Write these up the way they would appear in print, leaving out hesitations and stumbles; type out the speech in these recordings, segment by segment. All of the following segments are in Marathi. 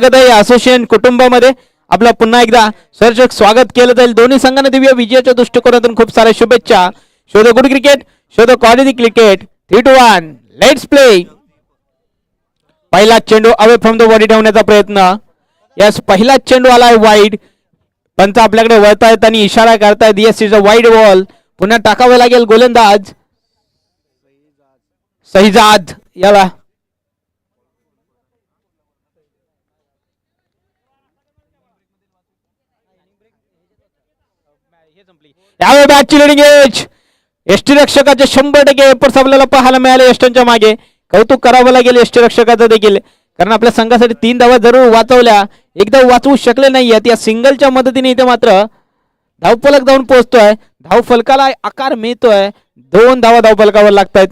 असोसिएशन कुटुंबामध्ये आपलं पुन्हा एकदा सर्जक स्वागत केलं जाईल। दोन्ही संघांना दिव्य विजयाच्या दृष्टिकोनातून खूप साऱ्या शुभेच्छा। Show the good cricket, show the quality cricket. 3-1 let's play. पहिला चेंडू अवे फ्रॉम द बॉडी ठेवण्याचा प्रयत्न। यस, पहिला चेंडू आलाय वाईड। पंच आपल्याकडे वळतायत आणि इशारा करतायत yes is a wide ball. पुन्हा टाकावं लागेल गोलंदाज सहिजाद याला। यावेळी बॅटची लिडिंग एज एसटी रक्षकाचे 100% एफर्ट्स आपल्याला पाहायला मिळाले। यष्टांच्या मागे कौतुक करावं लागेल एसटी रक्षकाचं देखील, कारण आपल्या संघासाठी 3 धावा जरूर वाचवल्या, एकदा वाचवू शकले नाहीयेत। या सिंगलच्या मदतीने इथे मात्र धावफलक जाऊन पोहोचतोय, धावफलकाला आकार मिळतोय, 2 धावा धावफलकावर लागतायत।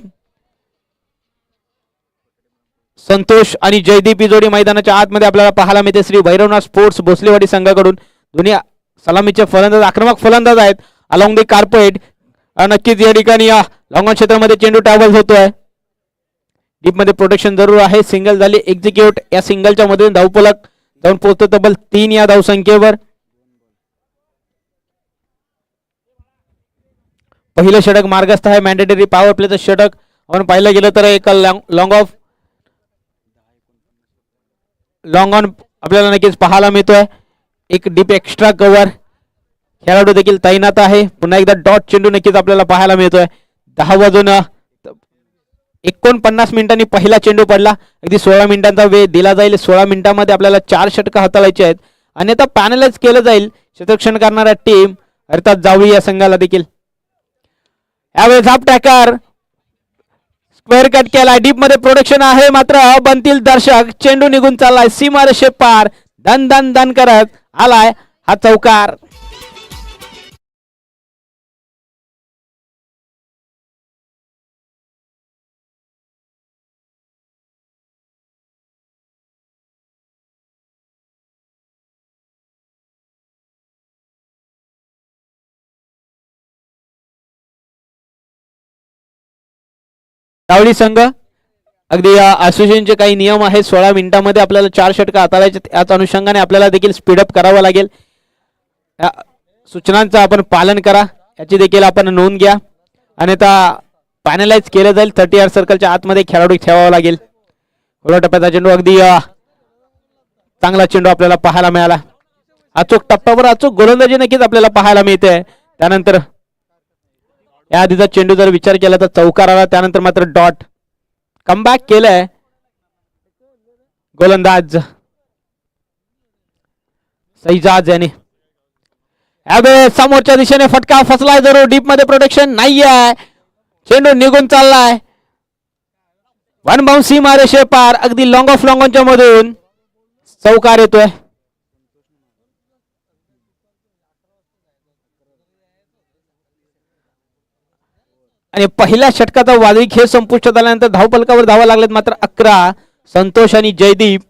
संतोष आणि जयदीप ही जोडी मैदानाच्या आतमध्ये आपल्याला पाहायला मिळते श्री भैरवनाथ स्पोर्ट्स भोसलेवाडी संघाकडून। दोन्ही सलामीचे फलंदाज आक्रमक फलंदाज आहेत अलॉंग द कार्पेट। नक्कीच या ठिकाणी या लॉंग ऑन क्षेत्रामध्ये चेंडू ट्रॅव्हल होतोय, डीप मध्ये प्रोटेक्शन जरूर आहे। सिंगल झाली एक्झिक्यूट, या सिंगलच्या मधून धावफलक जाऊन पोहोचतो तब्बल 3 या धावसंख्येवर। पहिलं षटक मार्गस्थ आहे, मॅन्डेटरी पॉवर प्लेचं षटक आपण पाहिलं गेलं तर एक लॉंग ऑन आपल्याला नक्कीच पाहायला मिळतोय। एक डीप एक्स्ट्रा कव्हर खेळाडू देखील तैनात आहे। पुन्हा एकदा डॉट चेंडू नक्कीच आपल्याला पाहायला मिळतोय। 10 वाजून 49 मिनिटांनी पहिला चेंडू पडला, अगदी 16 मिनिटांचा वेळ दिला जाईल। 16 मिनिटांमध्ये आपल्याला 4 षटकं हाताळायची आहेत आणि आता पॅनलाइज केलं जाईल शतरक्षण करणाऱ्या टीम अर्थात जावळी या संघाला देखील। यावेळी झाप टॅकर स्क्वेअर कट केला, डीप मध्ये प्रोडक्शन आहे, मात्र बनतील दर्शक, चेंडू निघून चाललाय सीमारेषे पार, धन धन धन करत आलाय हा चौकार। जावळी संघ अगदी असोसिएशनचे काही नियम आहेत, 16 मिनिटांमध्ये आपल्याला 4 षटकं हाताळायचे, त्याच अनुषंगाने आपल्याला देखील स्पीडअप करावं लागेल। सूचनांचं आपण पालन करा, याची देखील आपण नोंद घ्या आणि आता फायनलाइज केलं जाईल। 30 यार्ड सर्कलच्या आतमध्ये खेळाडू ठेवावा लागेल। थोडा टप्प्याचा चेंडू, अगदी चांगला चेंडू आपल्याला पाहायला मिळाला। अचूक टप्प्यावर अचूक गोलंदाजी नक्कीच आपल्याला पाहायला मिळते। त्यानंतर या आधीचा चेंडू जर विचार केला तर चौकार आला, त्यानंतर मात्र डॉट कमबॅक केलंय गोलंदाज सैजाद याने। यावेळी समोरच्या दिशेने फटका फसलाय जरूर, डीप मध्ये प्रोटेक्शन नाहीये, चेंडू निघून चाललाय, वन बाउन्सी मारेशे पार, अगदी लॉंग ऑफ लॉंग ऑनच्या मधून चौकार येतोय। आणि पहिल्या षटकाचा वादळी खेळ संपुष्टात आल्यानंतर धावफलकावर धावा लागलेत मात्र 11। संतोष आणि जयदीप,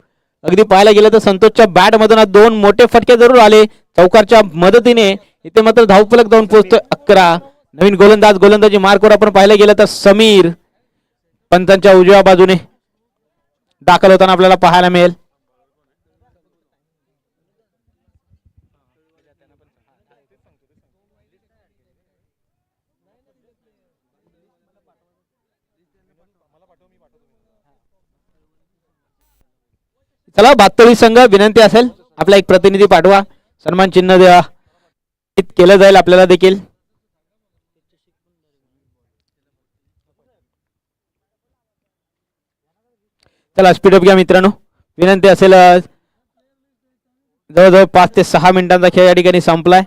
अगदी पाहायला गेलं तर संतोषच्या बॅट मधून 2 मोठे फटके जरूर आले, चौकारच्या मदतीने इथे मात्र धावफलक जाऊन पोहोचतोय 11। नवीन गोलंदाजी मार्कवर आपण पाहिलं गेलं तर समीर पंचांच्या उजव्या बाजूने दाखल होताना आपल्याला पाहायला मिळेल। चला भातोळी संघ विनंती असेल आपला एक प्रतिनिधी पाठवा, सन्मान चिन्ह द्या केलं जाईल आपल्याला देखील। चला स्पीडअप घ्या मित्रांनो, विनंती असेल। जवळजवळ 5 ते 6 मिनिटांचा खेळ या ठिकाणी संपलाय।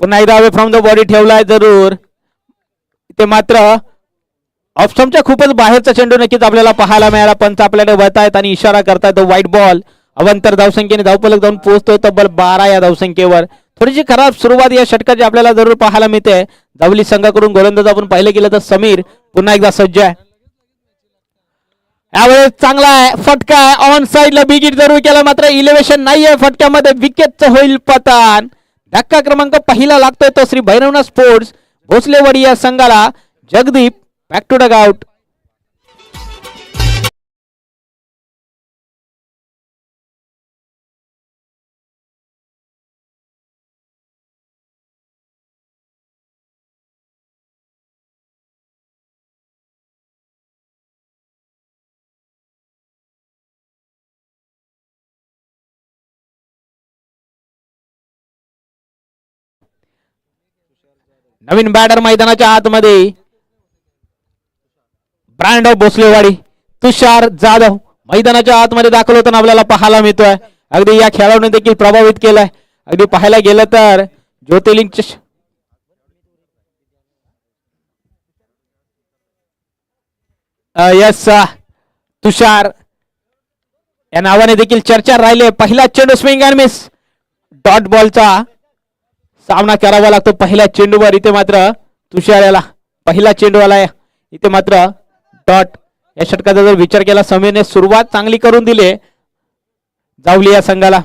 पुन्हा एकदा अवे फ्रॉम द बॉडी ठेवलाय जरूर, ते मात्र ऑप्शनच्या खूपच बाहेरचा चेंडू नक्कीच आपल्याला पाहायला मिळाला। पंच आपल्याकडे वळतायत आणि इशारा करतायत व्हाईट बॉल। अवंतर धावसंख्येने धावफलक जाऊन पोहोचतोय तब्बल 12 या धावसंख्येवर। थोडीशी खराब सुरुवात या षटकाची आपल्याला जरूर पाहायला मिळते जावली संघाकडून। गोलंदाज आपण पाहिलं गेलं तर समीर पुन्हा एकदा सज्ज आहे, यावेळेस चांगला आहे फटका, ऑन साइडला बिग हिट जरूर केला, मात्र इलेव्हेशन नाहीये फटक्यामध्ये, विकेटचं होईल पतन। धक्का क्रमांक पहिला लागतोय तो श्री भैरवनाथ स्पोर्ट्स भोसलेवाडी या संघाला। Jagdeep back to dugout. नवीन बॅटर मैदानाच्या आतमध्ये ब्रँड ऑफ भोसलेवाडी तुषार जाधव मैदानाच्या आतमध्ये दाखल होताना आपल्याला पाहायला मिळतोय. अगदी या खेळाडूने देखील प्रभावित केलाय. अगदी पाहायला गेलं तर ज्योतिर्लिंग यस तुषार या नावाने देखील चर्चा राहिले. पहिला चेंडू स्विंग अँड मिस डॉट बॉलचा सामना करावा लागतो पहिल्या चेंडूवर. इथे मात्र तुषार याला पहिला चेंडू आलाय. इथे मात्र डॉट. या षटकाचा जर विचार केला समीरने सुरुवात चांगली करून दिली जावली या संघाला.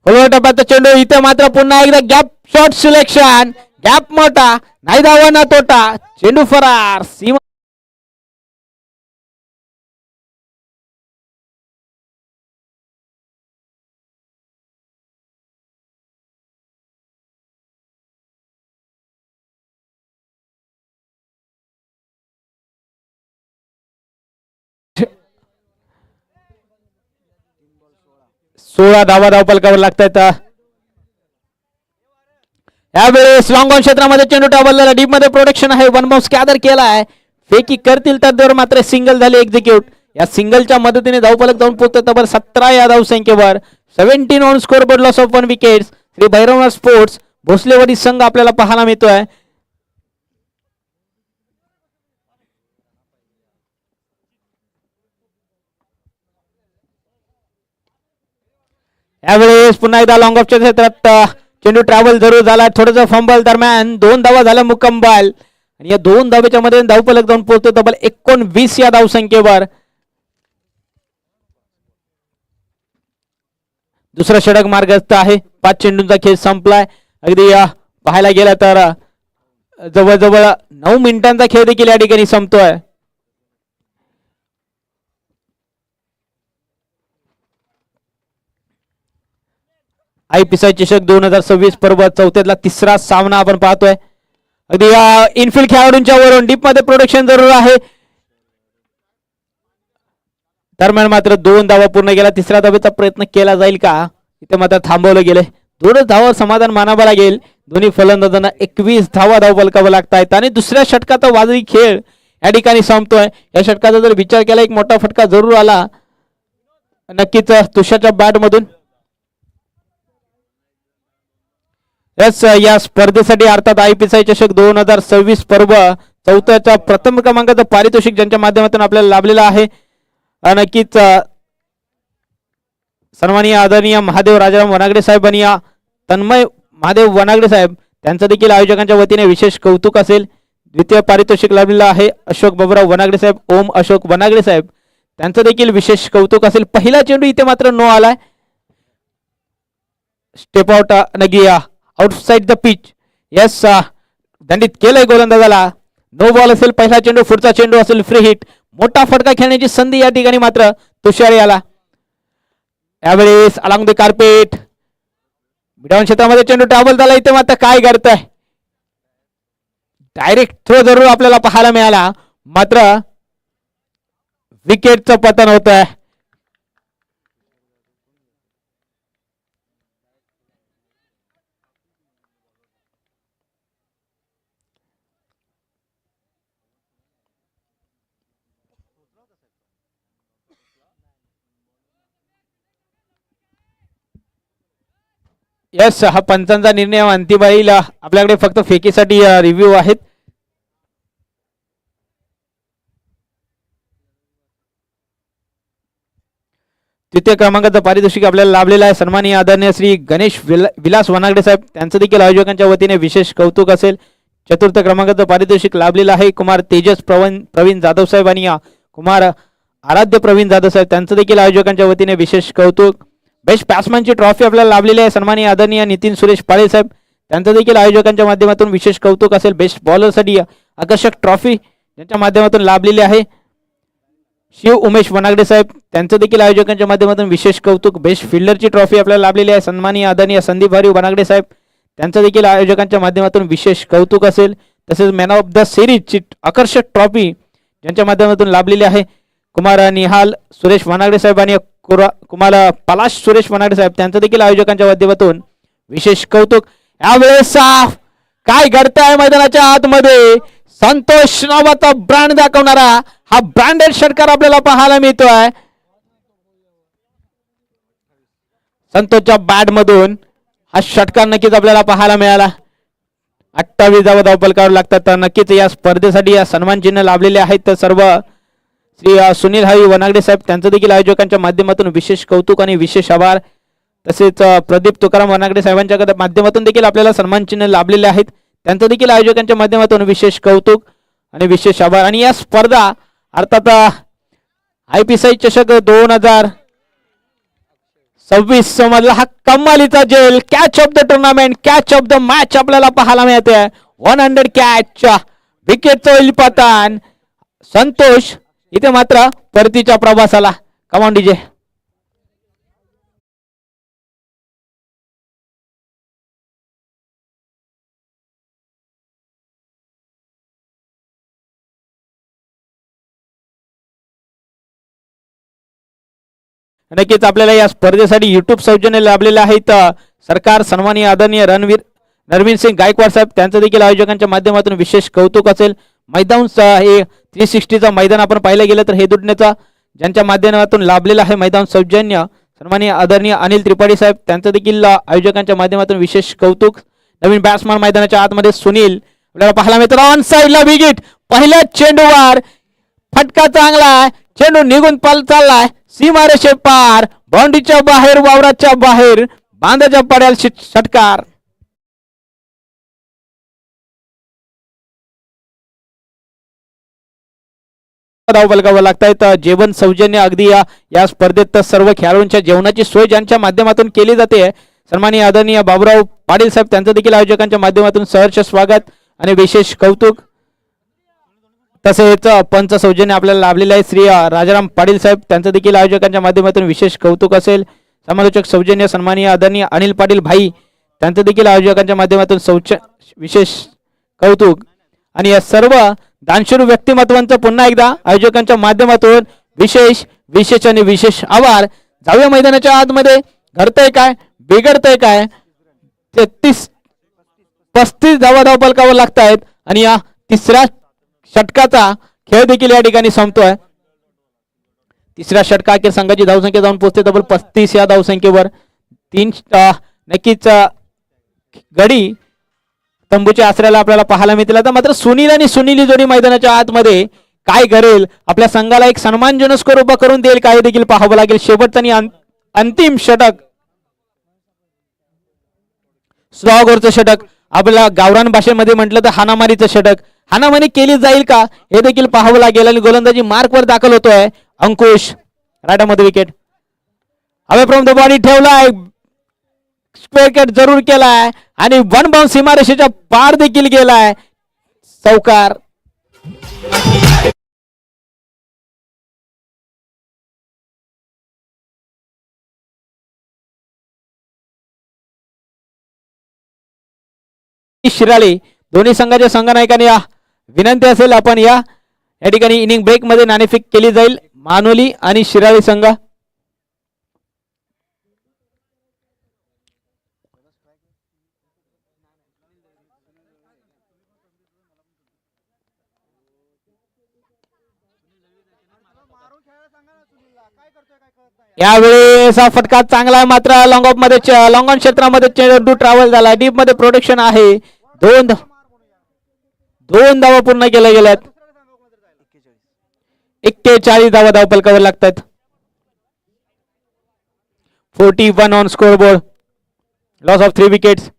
टप्प्याचा चेंडू इथे मात्र पुन्हा एकदा गॅप शॉट सिलेक्शन. गॅप मोठा नाही धावा ना तोटा. चेंडू फरार सीमा सोळा धावा धावपलकावर लागतायत. यावेळेस लॉंग ऑन क्षेत्रामध्ये चेंडू टावरलेला डीप मध्ये प्रोटेक्शन आहे. वन बाउन्स गॅदर केलाय. फेकी करतील तर मात्र सिंगल झाले एक्झिक्यूट. या सिंगलच्या मदतीने धावपलक जाऊन पोहोचतो तब्बल 17 या धावसंख्येवर. 17 on scoreboard. Loss of 1 wickets. Shri Bhairavnath sports Bhosalewadi संघ आपल्याला पाहायला मिळतोय. यावेळेस पुन्हा एकदा लॉंग ऑफच्या क्षेत्रात चेंडू ट्रॅव्हल जरूर झाला. थोडंसं फंबल दरम्यान 2 धावा झाल्या मुकंबल. आणि या 2 धावेच्या मध्ये धावपलक जाऊन पोहोचतो तब्बल 19 या धावसंख्येवर. दुसरा षटक मार्गस्थ आहे. 5 चेंडूंचा खेळ संपलाय. अगदी पाहायला गेला तर जवळजवळ 9 मिनिटांचा खेळ देखील या ठिकाणी संपतोय. IPCI चषक 2026 पर्व चौथ्यातला तिसरा सामना आपण पाहतोय. अगदी इनफिल्ड खेळाडूंच्या वरून डीप मध्ये प्रोटेक्शन जरूर आहे. दरम्यान मात्र 2 धावा पूर्ण केला. तिसऱ्या धावेचा प्रयत्न केला जाईल का. इथे मात्र थांबवलं गेले. 2 धावा समाधान मानावं लागेल. दोन्ही फलंदाजांना 21 धावा धावपलकावं लागतायत. आणि दुसऱ्या षटकाचा वादळी खेळ या ठिकाणी संपतोय. या षटकाचा जर विचार केला एक मोठा फटका जरूर आला नक्कीच तुषारच्या बॅट मधून. यस या स्पर्धेसाठी अर्थात IPCI चषक 2026 पर्व चौथ्याच्या प्रथम क्रमांकाचं पारितोषिक ज्यांच्या माध्यमातून आपल्याला लाभलेलं आहे. नक्कीच सन्माननीय आदरणीय महादेव राजाराम वनागडे साहेब आणि तन्मय महादेव वनागडे साहेब त्यांचं देखील आयोजकांच्या वतीने विशेष कौतुक असेल. द्वितीय पारितोषिक लाभलेलं आहे अशोक बाबूराव वनागडे साहेब, ओम अशोक वनागडे साहेब त्यांचं देखील विशेष कौतुक असेल. पहिला चेंडू इथे मात्र नो आलाय. स्टेप आउट नगिया आउटसाइड द पिच. यस दंडित केलंय गोलंदाजाला. नो बॉल असेल पहिला चेंडू. पुढचा चेंडू असेल फ्री हिट. मोठा फटका खेळण्याची संधी या ठिकाणी मात्र तुषार याला. यावेळेस अलॉंग द कार्पेट मिडॉन क्षेत्रामध्ये चेंडू ट्रॅव्हल झाला. इथे मात्र काय करताय. डायरेक्ट थ्रो जरूर आपल्याला पाहायला मिळाला मात्र विकेटचं पतन होत आहे. यस हा पंचांचा निर्णय अंतिम राहील. आपल्याकडे फक्त फेकीसाठी रिव्ह्यू आहेत. तृतीय क्रमांकाचं पारितोषिक आपल्याला लाभलेलं आहे. सन्माननीय आदरणीय श्री गणेश विलास वनागडे साहेब त्यांचं देखील आयोजकांच्या वतीने विशेष कौतुक असेल. चतुर्थ क्रमांकाचं पारितोषिक लाभलेलं आहे कुमार तेजस प्रवीण जाधव साहेब आणि कुमार आराध्य प्रवीण जाधव साहेब त्यांचं देखील आयोजकांच्या वतीने विशेष कौतुक. बेस्ट बॅट्समॅनची ट्रॉफी आपल्याला लाभलेली आहे. सन्माननीय आदरणीय नितीन सुरेश पाळे साहेब त्यांचं देखील आयोजकांच्या माध्यमातून विशेष कौतुक असेल. बेस्ट बॉलरसाठी आकर्षक ट्रॉफी ज्यांच्या माध्यमातून लाभलेली आहे. शिव उमेश वनागडे साहेब त्यांचं देखील आयोजकांच्या माध्यमातून विशेष कौतुक. बेस्ट फिल्डरची ट्रॉफी आपल्याला लाभलेली आहे. सन्माननीय आदरणीय संदीप हरी वनागडे साहेब त्यांचं देखील आयोजकांच्या माध्यमातून विशेष कौतुक असेल. तसेच मॅन ऑफ द सिरीजची आकर्षक ट्रॉफी ज्यांच्या माध्यमातून लाभलेली आहे कुमार निहाल सुरेश वनागडे साहेब आणि कुमार पलाश सुरेश वनाडे साहेब त्यांचं देखील आयोजकांच्या माध्यमातून विशेष कौतुक. यावेळेस काय घडतंय मैदानाच्या आतमध्ये, संतोष नावाचा ब्रँड दाखवणारा हा ब्रँडेड षटकार आपल्याला पाहायला मिळतोय. संतोषच्या बॅट मधून हा षटकार नक्कीच आपल्याला पाहायला मिळाला. 28 धावा धावपलकावर लागतात. तर नक्कीच या स्पर्धेसाठी या सन्मान चिन्ह लाभलेले आहेत. तर सर्व श्री सुनील हवी वनागडे साहेब त्यांचं देखील आयोजकांच्या माध्यमातून विशेष कौतुक आणि विशेष आभार. तसेच प्रदीप तुकाराम वनागडे साहेबांच्या माध्यमातून देखील आपल्याला सन्मान चिन्ह लाभलेले आहेत. त्यांचं देखील आयोजकांच्या माध्यमातून विशेष कौतुक आणि विशेष आभार. आणि या स्पर्धा अर्थात IPSI चषक 2026 मधला हा कमालीचा जेल catch of the tournament, catch of the match आपल्याला पाहायला मिळते. 100 कॅच विकेटचा पतन. संतोष इथे मात्र परतीच्या प्रवासाला. Command DJ. नक्कीच आपल्याला या स्पर्धेसाठी युट्यूब सौजन्य लाभलेले आहेत. सरकार सन्माननीय आदरणीय रणवीर सिंग गायकवाड साहेब त्यांचं देखील आयोजकांच्या माध्यमातून विशेष कौतुक असेल. मैदान हे 360चा मैदान आपण पाहिलं गेलं तर हे दुटण्याचा ज्यांच्या माध्यमातून लाभलेलं आहे मैदान सौजन्य सन्माननीय आदरणीय अनिल त्रिपाठी साहेब त्यांचं देखील आयोजकांच्या माध्यमातून विशेश कौतुक. नवीन बॅट्समन मैदानाच्या आतमध्ये सुनील आपल्याला पाहायला मिळतो. ऑन साइडला विकेट, पहिल्या चेंडूवर फटका चांगला, चेंडू निघून चाललाय सीमारेषे पार, बाउंड्रीच्या बाहेर, वावराच्या बाहेर, बांधाच्या पड्याला षटकार. धावपलकावर लागतायत. जेवण सौजन्य अगदी या स्पर्धेत सर्व खेळाडूंच्या जेवणाची सोय ज्यांच्या माध्यमातून केली जाते सन्माननीय आदरणीय बाबूराव पाटील साहेब त्यांचं देखील आयोजकांच्या माध्यमातून सहर्ष स्वागत आणि विशेष कौतुक. तसेच पंच सौजन्य आपल्याला लाभलेले आहे श्री राजाराम पाटील साहेब त्यांचं देखील आयोजकांच्या माध्यमातून विशेष कौतुक असेल. समालोचक सौजन्य सन्माननीय आदरणीय अनिल पाटील भाई त्यांचं देखील आयोजकांच्या माध्यमातून विशेष कौतुक. आणि या सर्व दानशूर व्यक्तिमत्वांचं पुन्हा एकदा आयोजकांच्या माध्यमातून विशेष आणि विशेष आभार. जाऊया मैदानाच्या आतमध्ये घडतंय काय, बिघडतंय काय. 35 धावा धावपलकावर लागतायत आणि या तिसऱ्या षटकाचा खेळ देखील या ठिकाणी संपतोय. तिसऱ्या षटका अखेर संघाची धावसंख्या जाऊन पोहोचते तब्बल 35 या धावसंख्येवर. नक्कीच गडी तंबूच्या आसऱ्याला आपल्याला पाहायला मिळतील. आता मात्र सुनील आणि सुनील जोडी मैदानाच्या आतमध्ये काय करेल, आपल्या संघाला एक सन्मानजनक स्कोर उभा करून देईल काय देखील पाहावं लागेल. शेवटचं आणि अंतिम षटक, स्लॉगरचं षटक, आपल्या गावरान भाषेमध्ये म्हटलं तर हानामारीचं षटक. हानामारी केली जाईल का हे देखील पाहावं लागेल. आणि गोलंदाजी मार्कवर दाखल होतोय अंकुश. राईटमध्ये wicket away from the body ठेवलाय, विकेट जरूर केलाय आणि वन बाउंड सीमारेषेच्या पार देखील गेलाय. चौकार. शिराळे दोन्ही संघाच्या संघनायकांनी विनंती असेल आपण या ठिकाणी इनिंग ब्रेक मध्ये नाणेफेक केली जाईल. मानोली आणि शिराळे संघ. यावेळेस हा फटका चांगला आहे मात्र लॉंग ऑफ मध्ये लॉंग ऑन क्षेत्रामध्ये चेंडू ट्रॅव्हल झाला. डीप मध्ये प्रोटेक्शन आहे. दोन धावा पूर्ण केल्या गेल्यात. 41 धावा धावपलकावर लागतात. 41 on scoreboard. Loss of 3 wickets.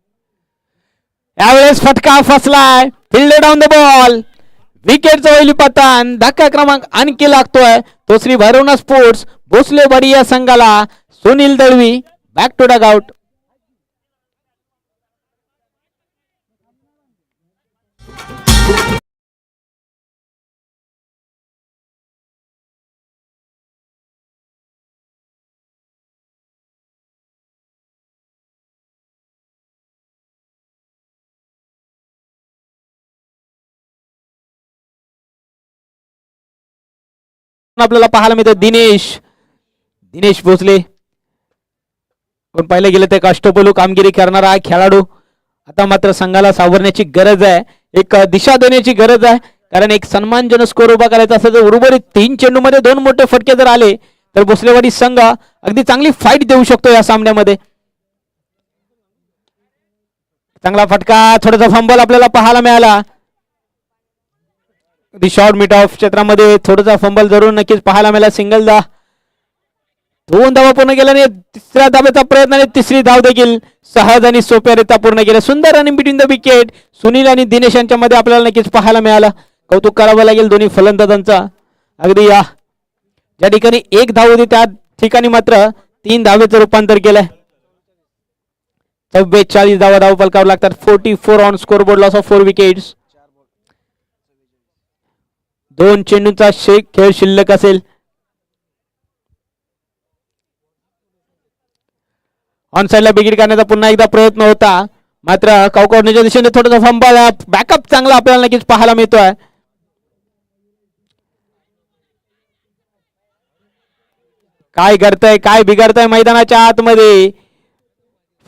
यावेळेस फटका फसलाय. Field down the ball. विकेटचा होईल पतन. धक्का क्रमांक आणखी लागतोय तो श्री भैरवनाथ स्पोर्ट्स भोसलेवाडी या संघाला. Sunil Dalvi back to dugout. आपल्याला पाहायला मिळतं दिनेश दिनेश भोसले. पण पाहिलं गेलं तर अष्टपैलू कामगिरी करणारा हा खेळाडू आता मात्र संघाला सावरण्याची गरज आहे, एक दिशा देण्याची गरज आहे. कारण एक सन्मानजनक स्कोर उभा करायचा असेल तर उर्वरित 3 चेंडूमध्ये 2 मोठे फटके जर आले तर भोसलेवाडी संघ अगदी चांगली फाईट देऊ शकतो या सामन्यामध्ये. चांगला फटका, थोडासा फंबल आपल्याला पाहायला मिळाला. अगदी शॉर्ट मिड ऑफ क्षेत्रामध्ये थोडासा फंबल जरूर नक्कीच पाहायला मिळाला. सिंगल दा 2 धावा पूर्ण केल्याने तिसऱ्या धावेचा प्रयत्न आणि तिसरी धाव देखील सहज आणि सोप्यारित्या पूर्ण केल्या. सुंदर आणि बिटवीन द विकेट सुनील आणि दिनेश यांच्या मध्ये आपल्याला नक्कीच पाहायला मिळालं. कौतुक करावं लागेल दोन्ही फलंदाजांचा. अगदी या ज्या ठिकाणी 1 धाव होती त्या ठिकाणी मात्र 3 धावेचं रूपांतर केलंय. 44 धावा धाव फलकावर लागतात. 44 on scoreboard, loss of 4 wickets. 2 चेंडूंचा खेळ शिल्लक असेल. ऑन साइडला विकेट काढण्याचा पुन्हा एकदा प्रयत्न होता, मात्र काउकॉर्नरच्या दिशेने थोडासा फंबल, बॅकअप चांगला आपल्याला नक्कीच पाहायला मिळतोय. काय करताय, काय बिघडताय मैदानाच्या आतमध्ये.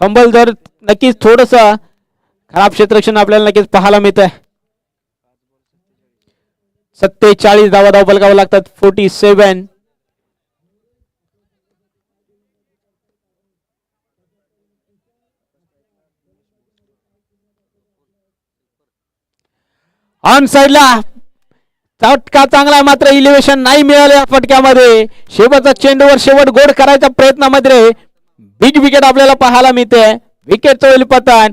फंबल जर नक्कीच थोडस खराब क्षेत्ररक्षण आपल्याला नक्कीच पाहायला मिळत आहे. 47 धावा धाव फलकावर लागतात. 47. ऑन साइडला फटका चांगला, मात्र इलिव्हेशन नाही मिळाले या फटक्यामध्ये. शेवटचा चेंडूवर शेवट गोड करायच्या प्रयत्नामध्ये बिग विकेट आपल्याला पाहायला मिळते. विकेटचं होईल पतन.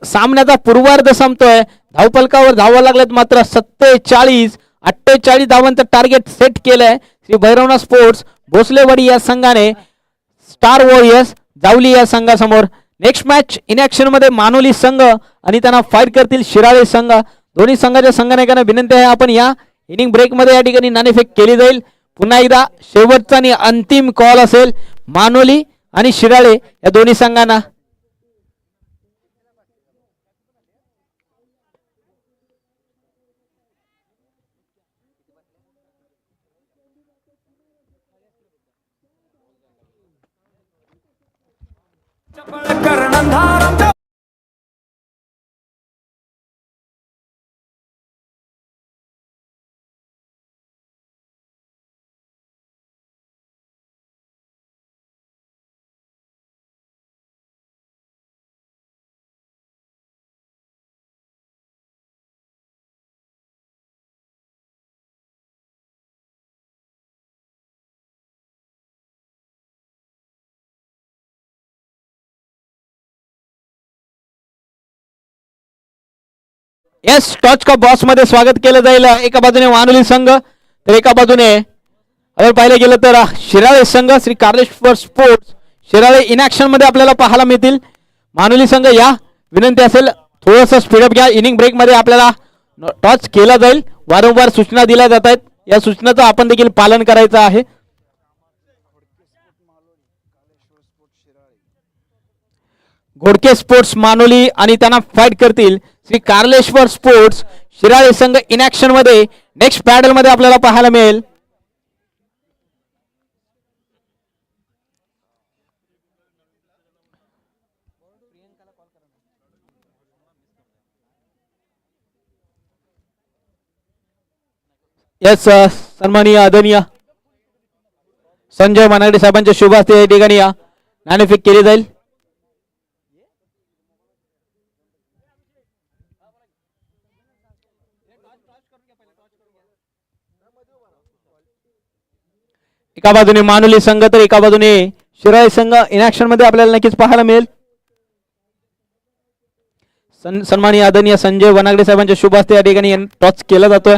सामन्याचा पूर्वार्ध संपतोय. धावफलकावर धावा लागलेत मात्र 48 धावांचं टार्गेट सेट केलंय श्री भैरवनाथ स्पोर्ट्स भोसलेवाडी या संघाने स्टार वॉरियर्स जावली या संघासमोर. नेक्स्ट मॅच इन ऍक्शन मध्ये मानोली संघ आणि त्यांना फाईट करतील शिराळे संघ. दोन्ही संघाच्या संघनायकांना विनंती आहे आपण या इनिंग ब्रेक मध्ये या ठिकाणी नाणेफेक केली जाईल. पुन्हा एकदा शेवटचा आणि अंतिम कॉल असेल मानोली आणि शिराळे या दोन्ही संघांना. येस, टॉच का बॉस मध्ये स्वागत केलं जाईल. एका बाजूने मानोली संघ तर एका बाजूने अगर पाहिलं गेलं तर शिराळे संघ Shri Karleshwar sports Shirale in action मध्ये आपल्याला पाहायला मिळतील. मानोली संघ या विनंती असेल थोडंसं स्पीडअप घ्या. इनिंग ब्रेक मध्ये आपल्याला टॉच केला जाईल. वारंवार सूचना दिल्या जात आहेत, या सूचनाचं आपण देखील पालन करायचं आहे. घोडके स्पोर्ट्स मानोली आणि त्यांना फाईट करतील श्री कार्लेश्वर स्पोर्ट्स शिराळे संघ इन ऍक्शन मध्ये नेक्स्ट पॅडल मध्ये आपल्याला पाहायला मिळेल. यस, सन्माननीय आदरणीय संजय मानागडे साहेबांच्या शुभ हस्ते या ठिकाणी या नाणेफेक केली जाईल. एका बाजूने मानोली संघ तर एका बाजूने शिराळे संघ इन ऍक्शन मध्ये आपल्याला नक्कीच पाहायला मिळेल. सन्माननीय आदरणीय संजय वनागडे साहेबांच्या शुभ हस्ते या ठिकाणी टॉच केला जातोय.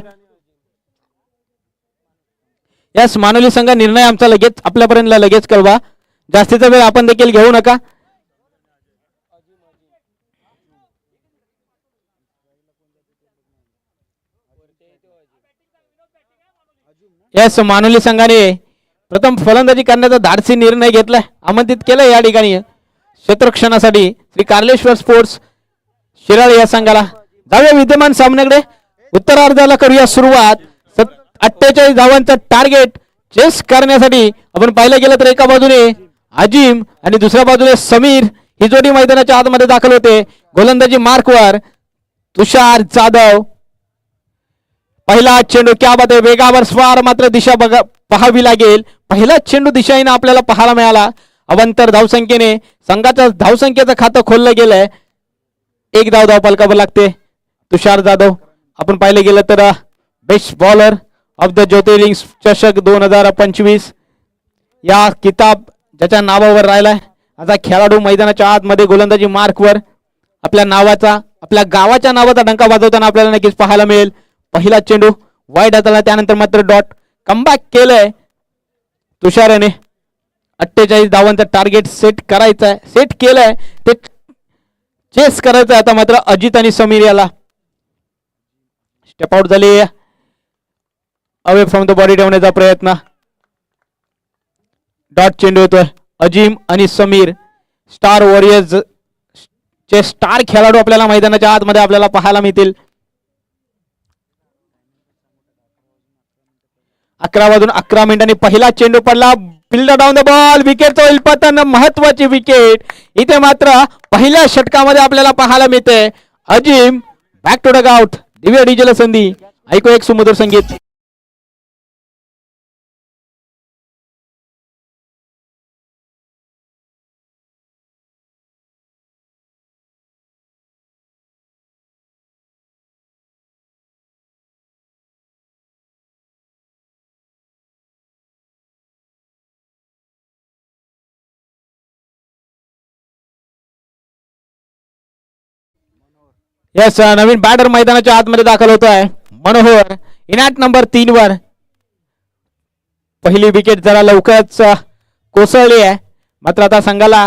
यस, मानोली संघ निर्णय आमचा लगेच आपल्यापर्यंत लगेच कळवा. जास्तीचा वेळ आपण देखील घेऊ नका. यस, मानोली संघाने प्रथम फलंदाजी करण्याचा धाडसी निर्णय घेतलाय, आमंत्रित केलंय या ठिकाणी क्षेत्ररक्षणासाठी श्री कार्लेश्वर स्पोर्ट्स शिराळे या संघाला. जाऊया विद्यमान सामन्याकडे. उत्तरार्धाला करूया सुरुवात. 48 धावांचं टार्गेट चेस करण्यासाठी आपण पाहिलं गेलं तर एका बाजूने अजिम आणि दुसऱ्या बाजूने समीर ही जोडी मैदानाच्या आतमध्ये दाखल होते. गोलंदाजी मार्कवर तुषार जाधव. पहिला चेंडू क्या बात आहे, वेगावर स्वार मात्र दिशा बघा पाहावी लागेल. पहिला चेंडू दिशाहीनं आपल्याला पाहायला मिळाला. अवंतर धावसंख्येने संघाच्या धावसंख्येचं खातं खोललं गेलंय. एक धाव फलकावर लागते. तुषार जाधव आपण पाहिलं गेलं तर बेस्ट बॉलर ऑफ द ज्योतिर्लिंग चषक 2025 या किताब ज्याच्या नावावर राहिलाय आता खेळाडू मैदानाच्या आतमध्ये गोलंदाजी मार्कवर आपल्या नावाचा आपल्या गावाच्या नावाचा डंका वाजवताना आपल्याला नक्कीच पाहायला मिळेल. पहिला चेंडू वाईट हाताला, त्यानंतर मात्र डॉट. कमबॅक केलंय तुषाराने. 48 धावांचं टार्गेट सेट करायचंय, सेट केलंय ते चेस करायचं. आता मात्र अजित आणि समीर याला स्टेप आउट झाले. अवे फ्रॉम द बॉडी ठेवण्याचा प्रयत्न. डॉट चेंडू येतोय. अजिम आणि समीर स्टार वॉरियर्स चे स्टार खेळाडू आपल्याला मैदानाच्या आतमध्ये आपल्याला पाहायला मिळतील. 11 वाजून 11 मिनिटांनी पहिला चेंडू पडला. Fielder down the ball, wicket होईल पतन. महत्वाची विकेट इथे मात्र पहिल्या षटकामध्ये आपल्याला पाहायला मिळते. Azim back to dugout. Divya डीजेला संधी. ऐकू एक सुमधुर संगीत. यस, नवीन बॅटर मैदानाच्या आतमध्ये दाखल होत आहे. मनोहर इनॅट नंबर 3 वर. पहिली विकेट जरा लवकरच कोसळली आहे, मात्र आता संघाला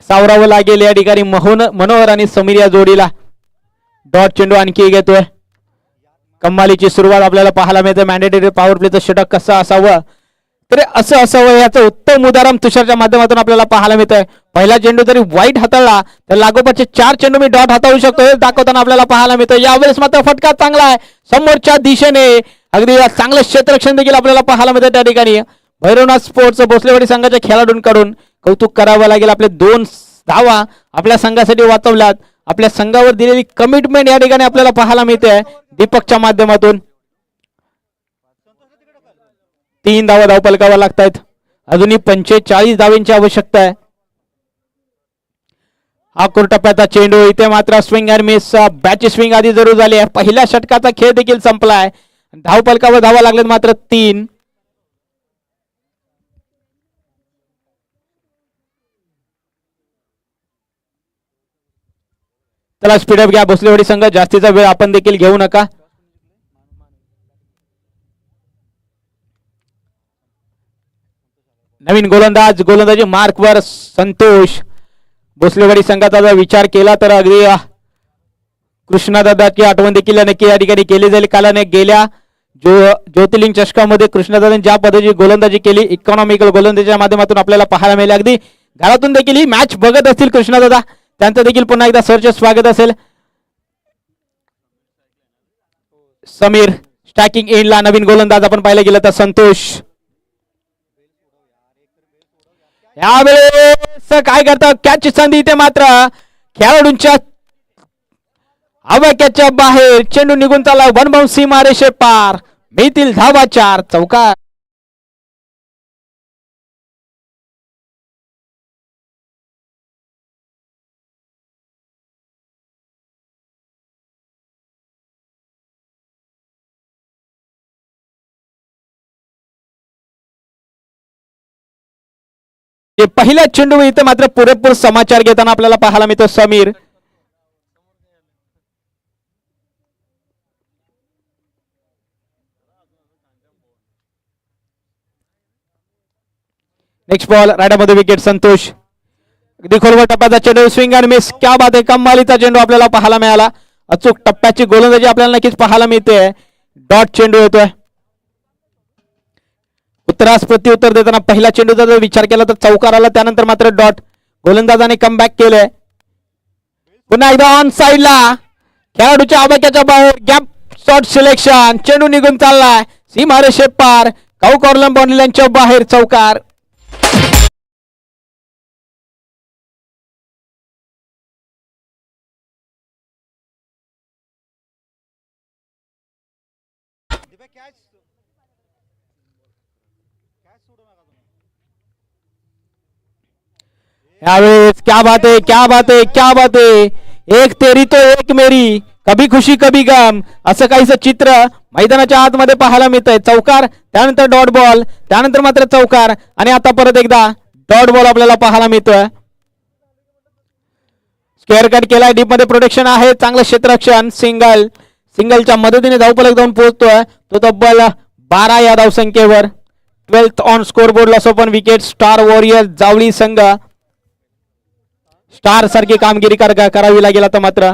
सावरावं लागेल या ठिकाणी. मनोहर आणि समीर या जोडीला. डॉट चेंडू आणखी घेतोय. कमालीची सुरुवात आपल्याला पाहायला मिळते. मॅन्डेटरी पॉवर प्लेचं षटक कसं असावं तरी असं असावं याचं उत्तम उदाहरण तुषारच्या माध्यमातून आपल्याला पाहायला मिळतंय. पहिला चेंडू जरी वाईट हाताळला तर लागोपाठचे 4 चेंडू मी डॉट हाताळू शकतो हे दाखवताना आपल्याला पाहायला मिळतं. यावेळेस मात्र फटका चांगला आहे समोरच्या दिशेने. अगदी चांगलं क्षेत्ररक्षण देखील आपल्याला पाहायला मिळतं त्या ठिकाणी. भैरवनाथ स्पोर्ट्स भोसलेवाडी संघाच्या खेळाडूंकडून कौतुक करावं लागेल. आपले 2 धावा आपल्या संघासाठी वाचवल्यात. आपल्या संघावर दिलेली कमिटमेंट या ठिकाणी आपल्याला पाहायला मिळते दीपकच्या माध्यमातून. 3 धावा धावफलकावर लागतायत. अजूनही 45 धावांची आवश्यकता आहे. हा टप्प्याचा चेंडू. इथे मात्र swing and miss. Batch swing आधी जरूर झाली आहे. पहिल्या षटकाचा खेळ देखील संपलाय. धावफलकावर धावा लागलेत मात्र 3. चला स्पीडअप घ्या भोसलेवाडी संघ. जास्तीचा वेळ आपण देखील घेऊ नका. नवीन गोलंदाजी मार्कवर संतोष. भोसलेवाडी संघाचा जर विचार केला तर अगदी कृष्णादादाची आठवण देखील नक्की या ठिकाणी केली जाईल. कालाने गेल्या ज्योतिर्लिंग चषकामध्ये कृष्णादादांनी ज्या पद्धतीची गोलंदाजी केली इकॉनॉमिकल गोलंदाजीच्या माध्यमातून आपल्याला पाहायला मिळेल. अगदी घरातून देखील ही मॅच बघत असतील कृष्णादादा, त्यांचं देखील पुन्हा एकदा सरचे स्वागत असेल. समीर स्टॅकिंग एंडला. नवीन गोलंदाज आपण पाहिलं गेलं तर संतोष. यावेळेस काय करतात कॅच संधी. इथे मात्र खेळाडूंच्या आवाक्याच्या बाहेर चेंडू निघून चालला. 1 बाउंस सीमारेषे पार. मिळतील धावा 4. चौकार. पहिल्या चेंडू इथे मात्र पुरेपूर समाचार घेताना आपल्याला पाहायला मिळतो समीर. नेक्स्ट बॉल रायडामध्ये विकेट. संतोष अगदी खोलवर टप्प्याचा चेंडू. Swing and miss. क्या बात आहे. कमालीचा चेंडू आपल्याला पाहायला मिळाला. अचूक टप्प्याची गोलंदाजी आपल्याला नक्कीच पाहायला मिळते. डॉट चेंडू येतोय. उत्तरास प्रत्युत्तर देताना पहिला चेंडूचा जर विचार केला तर चौकार आला. त्यानंतर मात्र डॉट. गोलंदाजाने कमबॅक केलंय. पुन्हा एकदा ऑन साइडला खेळाडूच्या आवाक्याच्या बाहेर. Gap shot selection. चेंडू निघून चाललाय सीमारेषे पार. काऊ कॉर्नर बाउंड्री लाईनच्या बाहेर चौकार. यावेळेस क्या बात है, क्या बात है, क्या बात है. एक तेरी तो एक मेरी, कभी खुशी कभी गम असं काहीसं चित्र मैदानाच्या आतमध्ये पाहायला मिळतंय. चौकार, त्यानंतर डॉट बॉल, त्यानंतर मात्र चौकार आणि आता परत एकदा डॉट बॉल आपल्याला पाहायला मिळतोय. स्क्वेअर कट केलाय, डीप मध्ये प्रोटेक्शन आहे, चांगलं क्षेत्ररक्षण. सिंगलच्या मदतीने धावफलक जाऊन पोहोचतोय तो तब्बल 12 या धावसंख्येवर. 12th on score बोर्डला Sopan wicket. Star warrior Jawali संघ स्टार सारखी कामगिरी करावी लागेल आता मात्र.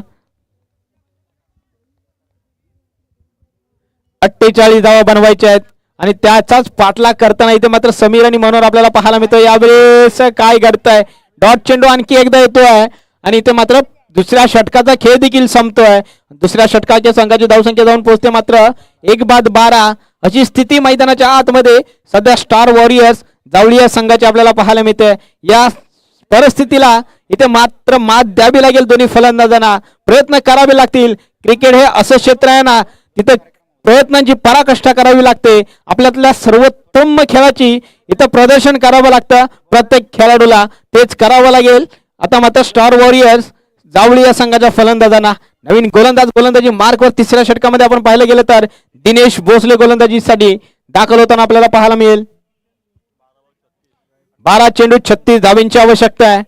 48 धावा बनवायच्या आहेत आणि त्याचाच पाठलाग करताना इथे मात्र समीर आणि मनोहर आपल्याला पाहायला मिळतोय. यावेळेस काय घडतंय, डॉट चेंडू आणखी एकदा येतोय आणि इथे मात्र दुसऱ्या षटकाचा खेळ देखील संपतोय. दुसऱ्या षटकाच्या संघाची धावसंख्या जाऊन पोहोचते मात्र 1-12 अशी स्थिती मैदानाच्या आतमध्ये सध्या स्टार वॉरियर्स जावळी या संघाची आपल्याला पाहायला मिळते. या परिस्थितीला इथे मात्र मात द्यावी लागेल दोन्ही फलंदाजांना, प्रयत्न करावे लागतील. क्रिकेट हे असं क्षेत्र आहे ना, तिथे प्रयत्नांची पराकाष्ठा करावी लागते. आपल्यातल्या सर्वोत्तम खेळाची इथं प्रदर्शन करावं लागतं प्रत्येक खेळाडूला, तेच करावं लागेल. आता मात्र स्टार वॉरियर्स जावळी या संघाच्या फलंदाजांना नवीन गोलंदाजी मार्कवर तिसऱ्या षटकामध्ये आपण पाहिलं गेलं तर दिनेश भोसले गोलंदाजीसाठी दाखल होताना आपल्याला पाहायला मिळेल. 12 चेंडू 36 धावींची आवश्यकता आहे.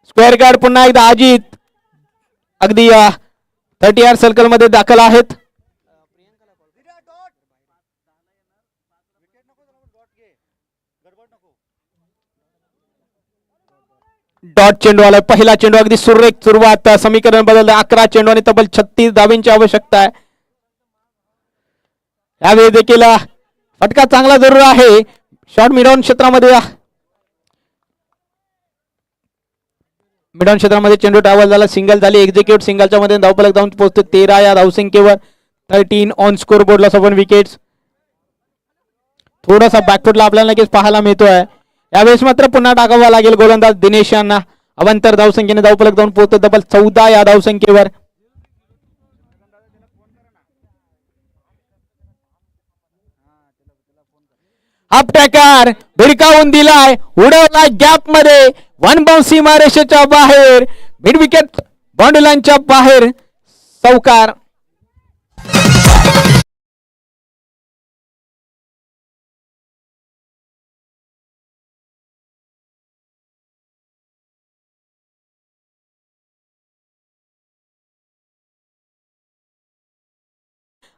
स्क्वेअर गार्ड पुन्हा एकदा अजित अगदी 30 यार्ड सर्कल मध्ये दाखल आहेत. डॉट चेंडू आलाय, पहिला चेंडू अगदी सुरेख सुरुवात. समीकरण बदललं, 11 चेंडू आणि तब्बल 36 धावींची आवश्यकता आहे. यावेळी देखील फटका चांगला जरूर आहे. शॉट मिडॉन क्षेत्रामध्ये चेंडू ट्रॅव्हल झाला, सिंगल झाली, एक्झिक्यूट. सिंगलच्या मध्ये धावफलक जाऊन पोहोचतो 13 या धावसंख्येवर. 13 ऑन स्कोर बोर्डला सोबत विकेट्स. थोडासा बॅकफुटला आपल्याला नक्कीच पाहायला मिळतोय. यावेळेस मात्र पुन्हा टाकावा लागेल गोलंदाज दिनेश यांना. अवंतर धावसंख्येने धावफलक जाऊन पोहोचतो तब्बल 14 या धावसंख्येवर. हाफ टॅकर भिरकावून दिलाय, उडवला गॅप मध्ये, वन बाउंस सीमारेषेच्या बाहेर, मिड विकेट बाउंड्री लाईनच्या बाहेर चौकार.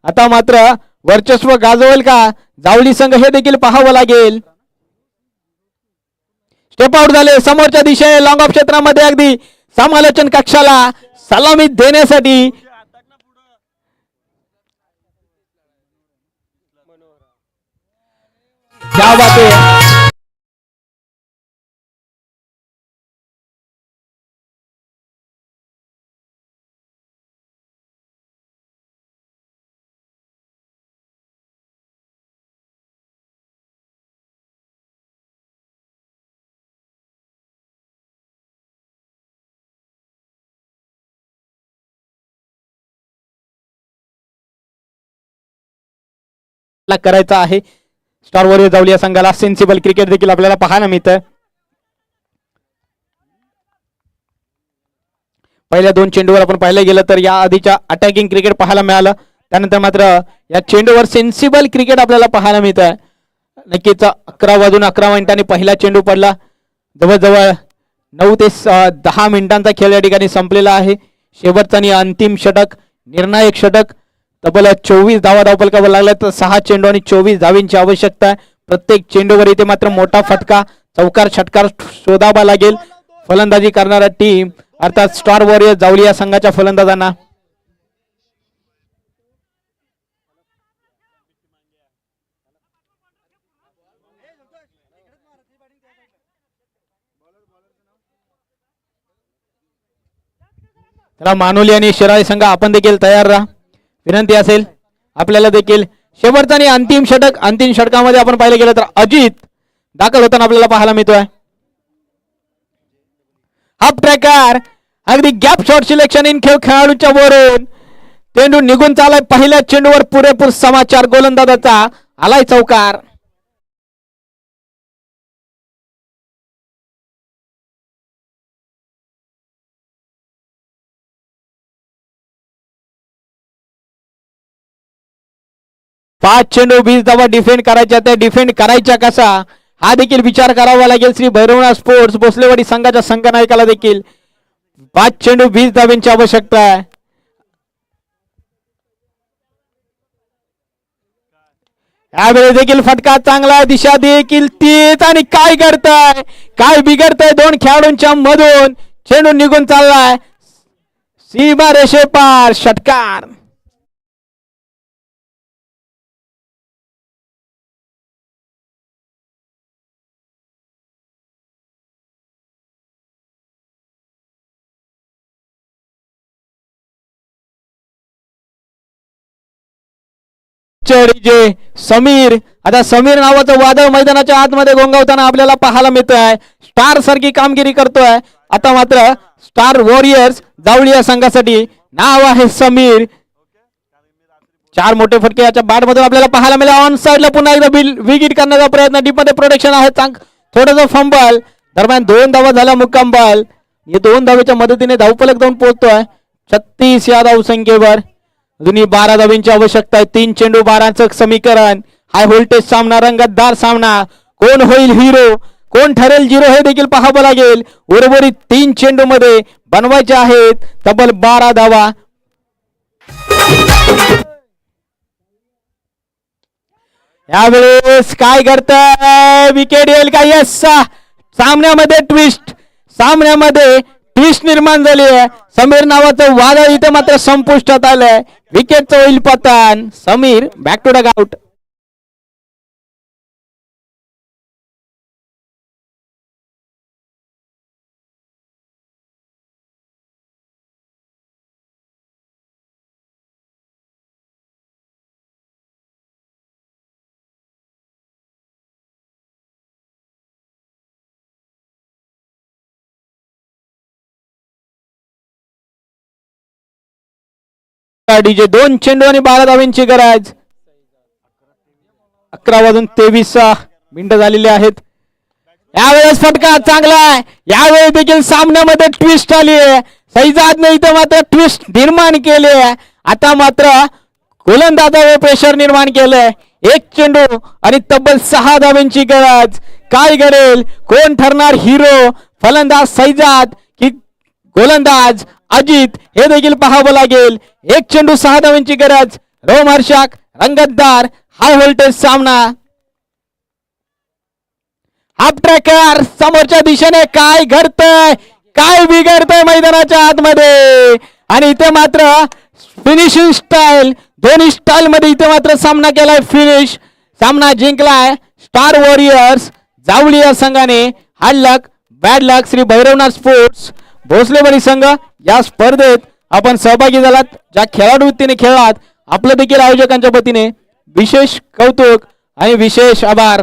आता मात्र वर्चस्व गाजवेल का जावळी संघ हे देखील पाहावं लागेल. स्टेप आउट झाले समोरच्या दिशेने लॉंग ऑफ क्षेत्रामध्ये, अगदी समालोचन कक्षाला सलामी देण्यासाठी. क्या बात है. करायचा आहे स्टार वॉरियर जावळी या संघाला. सेन्सिबल क्रिकेट देखील आपल्याला पाहायला मिळतं. पहिल्या 2 चेंडूवर आपण पाहिलं गेलं तर या आधीच्या अटॅकिंग क्रिकेट पाहायला मिळालं, त्यानंतर मात्र या चेंडूवर सेन्सिबल क्रिकेट आपल्याला पाहायला मिळतं. नक्कीच 11 वाजून 11 मिनिटांनी पहिला चेंडू पडला. जवळजवळ 9 ते 10 मिनिटांचा खेळ या ठिकाणी संपलेला आहे. शेवटचा आणि अंतिम षटक, निर्णायक षटक. तब्बल 24 धावा धावफलकावर लागल्या तर 6 चेंडू आणि 24 धावींची आवश्यकता आहे. प्रत्येक चेंडूवर इथे मात्र मोठा फटका, चौकार षटकार शोधावा लागेल फलंदाजी करणारा टीम अर्थात स्टार वॉरियर जावळी या संघाच्या फलंदाजांना. त्याला मानोली आणि शिराळी संघ आपण देखील तयार राहा. विनंती असेल आपल्याला देखील शेवटचा आणि अंतिम षटक. अंतिम षटकामध्ये आपण पाहिलं गेलं तर अजित दाखल होताना आपल्याला पाहायला मिळतोय. हाफ ट्रॅकर अगदी गॅप शॉट सिलेक्शन इन खेळ खेळाडूच्या वरून चेंडू निघून चालाय. पहिल्या चेंडूवर पुरेपूर समाचार गोलंदाजाचा आलाय चौकार. पाच चेंडू 20 धावा डिफेंड करायच्या. त्या डिफेंड करायच्या कसा हा देखील विचार करावा लागेल श्री भैरवनाथ स्पोर्ट्स भोसलेवाडी संघाच्या संघनायकाला देखील. 5 चेंडू 20 धाव्यांची आवश्यकता आहे. यावेळी देखील फटका चांगला. दिशा देखील तीच आणि काय करताय काय बिघडतंय दोन खेळाडूंच्या मधून. चेंडू निघून चाललाय सीमा रेषे पार. षटकार. समीर आता समीर नावाचं वादळ मैदानाच्या आतमध्ये गोंगावताना आपल्याला पाहायला मिळत आहे. स्टार सारखी कामगिरी करतोय. आता मात्र स्टार वॉरियर्स जावळी या संघासाठी नाव आहे समीर. 4 मोठे फटके याच्या बॅट मधून आपल्याला पाहायला मिळाले. ऑन साइडला पुन्हा एकदा विकेट करण्याचा प्रयत्न. डीप मध्ये प्रोटेक्शन आहे. थोडंसं फंबल दरम्यान 2 धावा झाला मुक्काम बॉल. हे 2 धावेच्या मदतीने धावफलक जाऊन पोहोचतोय 36 या धावसंख्येवर. अजूनही 12 धावांची आवश्यकता आहे. 3 चेंडू 12चं समीकरण. हाय व्होल्टेज सामना रंगतदार सामना. कोण होईल हिरो कोण ठरेल झिरो हे देखील पाहावं लागेल. उर्वरित 3 चेंडू मध्ये बनवायचे आहेत तब्बल 12 धावा. यावेळेस काय करताय विकेट येईल का. यस सामन्यामध्ये ट्विस्ट निर्माण झाली आहे. समीर नावाचं वादळ इथे मात्र संपुष्टात आलंय. विकेटचं होईल पतन. Sameer back to dugout. DJ 2 चेंडू आणि 12 धावांची गरज. 11:23 झालेले आहेत. यावेळेस फटका चांगला आहे. यावेळी देखील सामन्यामध्ये ट्विस्ट आली आहे. सैजादने इथे मात्र ट्विस्ट निर्माण केली आहे. आता मात्र गोलंदाजावर प्रेशर निर्माण केलंय. 1 चेंडू आणि तब्बल 6 धावांची गरज. काय करेल कोण ठरणार हिरो. फलंदाज सैजाद की गोलंदाज अजित हे देखील पाहावं लागेल. 1 चेंडू 6 धावांची गरज. रोमहर्षक रंगतदार हाय व्होल्टेज सामना. हाफ ट्रॅकर समोरच्या दिशेने काय घडतंय काय बिघडतंय मैदानाच्या आतमध्ये. आणि इथे मात्र फिनिशिंग स्टाईल दोन्ही स्टाईल मध्ये इथे मात्र सामना केलाय. फिनिश सामना जिंकलाय स्टार वॉरियर्स जावळी या संघाने. हार्ड लक बॅड लक श्री भैरवनाथ स्पोर्ट्स भोसलेवाडी संघ या स्पर्धेत आपण सहभागी झालात. ज्या खेळाडू वृत्तीने खेळलात आपलं देखील आयोजकांच्या वतीने विशेष कौतुक आणि विशेष आभार.